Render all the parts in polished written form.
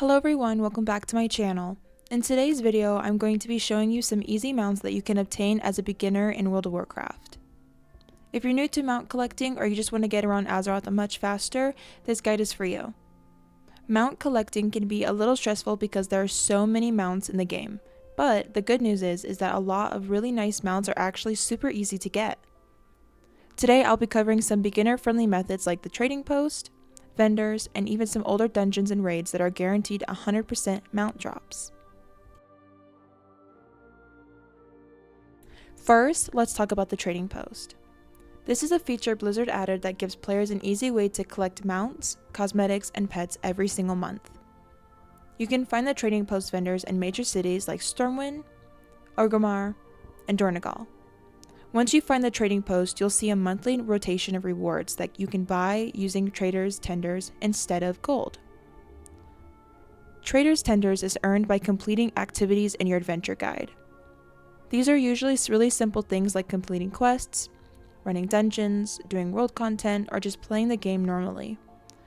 Hello everyone, welcome back to my channel. In today's video, I'm going to be showing you some easy mounts that you can obtain as a beginner in World of Warcraft. If you're new to mount collecting or you just want to get around Azeroth much faster, this guide is for you. Mount collecting can be a little stressful because there are so many mounts in the game, but the good news is that a lot of really nice mounts are actually super easy to get. Today I'll be covering some beginner-friendly methods like the trading post, vendors, and even some older dungeons and raids that are guaranteed 100% mount drops. First, let's talk about the trading post. This is a feature Blizzard added that gives players an easy way to collect mounts, cosmetics, and pets every single month. You can find the trading post vendors in major cities like Stormwind, Orgrimmar, and Dornogal. Once you find the trading post, you'll see a monthly rotation of rewards that you can buy using Traders' Tenders instead of gold. Traders' Tenders is earned by completing activities in your adventure guide. These are usually really simple things like completing quests, running dungeons, doing world content, or just playing the game normally.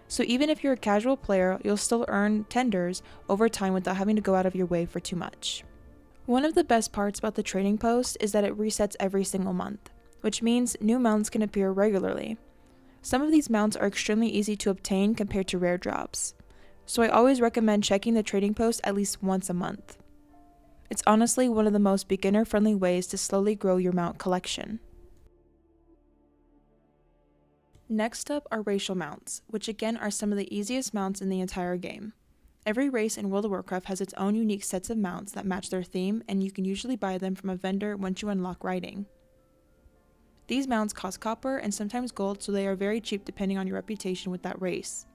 So even if you're a casual player, you'll still earn tenders over time without having to go out of your way for too much. One of the best parts about the trading post is that it resets every single month, which means new mounts can appear regularly. Some of these mounts are extremely easy to obtain compared to rare drops, so I always recommend checking the trading post at least once a month. It's honestly one of the most beginner-friendly ways to slowly grow your mount collection. Next up are racial mounts, which again are some of the easiest mounts in the entire game. Every race in World of Warcraft has its own unique sets of mounts that match their theme, and you can usually buy them from a vendor once you unlock riding. These mounts cost copper and sometimes gold, so they are very cheap depending on your reputation with that race.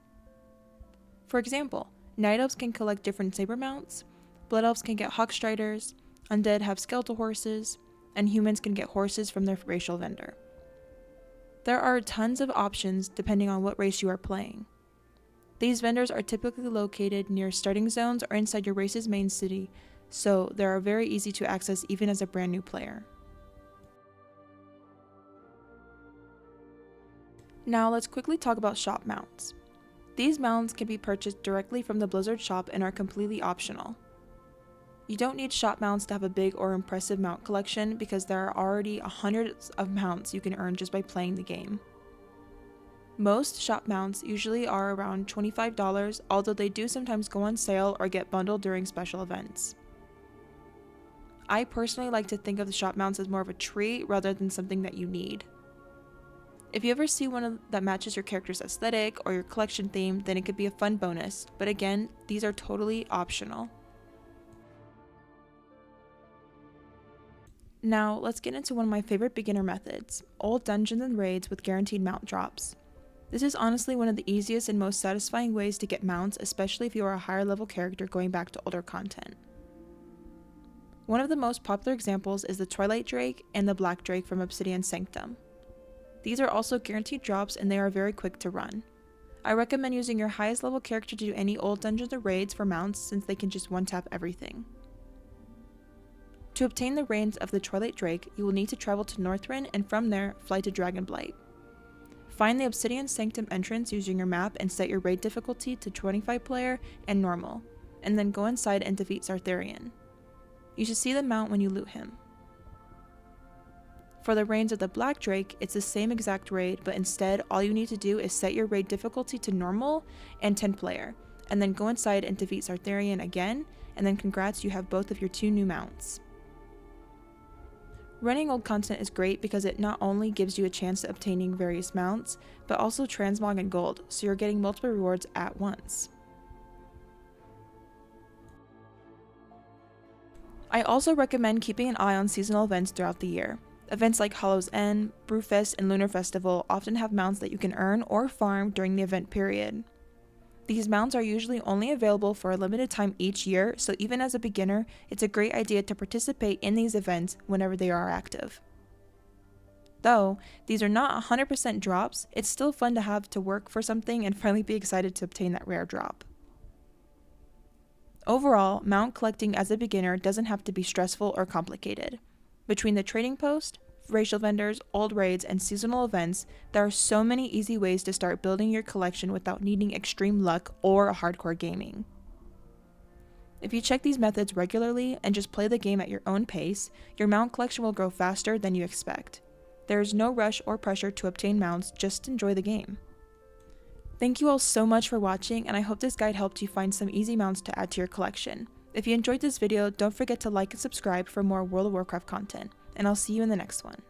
For example, Night Elves can collect different saber mounts, Blood Elves can get Hawk Striders, Undead have skeletal horses, and humans can get horses from their racial vendor. There are tons of options depending on what race you are playing. These vendors are typically located near starting zones or inside your race's main city, so they are very easy to access even as a brand new player. Now let's quickly talk about shop mounts. These mounts can be purchased directly from the Blizzard shop and are completely optional. You don't need shop mounts to have a big or impressive mount collection because there are already hundreds of mounts you can earn just by playing the game. Most shop mounts usually are around $25, although they do sometimes go on sale or get bundled during special events. I personally like to think of the shop mounts as more of a treat rather than something that you need. If you ever see one that matches your character's aesthetic or your collection theme, then it could be a fun bonus, but again, these are totally optional. Now, let's get into one of my favorite beginner methods, old dungeons and raids with guaranteed mount drops. This is honestly one of the easiest and most satisfying ways to get mounts, especially if you are a higher level character going back to older content. One of the most popular examples is the Twilight Drake and the Black Drake from Obsidian Sanctum. These are also guaranteed drops and they are very quick to run. I recommend using your highest level character to do any old dungeons or raids for mounts since they can just one-tap everything. To obtain the reins of the Twilight Drake, you will need to travel to Northrend and from there, fly to Dragonblight. Find the Obsidian Sanctum entrance using your map and set your raid difficulty to 25 player and normal, and then go inside and defeat Sartharion. You should see the mount when you loot him. For the reins of the Black Drake, it's the same exact raid, but instead all you need to do is set your raid difficulty to normal and 10 player, and then go inside and defeat Sartharion again, and then congrats, you have both of your 2 new mounts. Running old content is great because it not only gives you a chance at obtaining various mounts, but also transmog and gold, so you're getting multiple rewards at once. I also recommend keeping an eye on seasonal events throughout the year. Events like Hollow's End, Brewfest, and Lunar Festival often have mounts that you can earn or farm during the event period. These mounts are usually only available for a limited time each year, so even as a beginner, it's a great idea to participate in these events whenever they are active. Though these are not 100% drops, it's still fun to have to work for something and finally be excited to obtain that rare drop. Overall, mount collecting as a beginner doesn't have to be stressful or complicated. Between the trading post, racial vendors, old raids, and seasonal events, there are so many easy ways to start building your collection without needing extreme luck or hardcore gaming. If you check these methods regularly and just play the game at your own pace, your mount collection will grow faster than you expect. There is no rush or pressure to obtain mounts, just enjoy the game. Thank you all so much for watching, and I hope this guide helped you find some easy mounts to add to your collection. If you enjoyed this video, don't forget to like and subscribe for more World of Warcraft content, and I'll see you in the next one.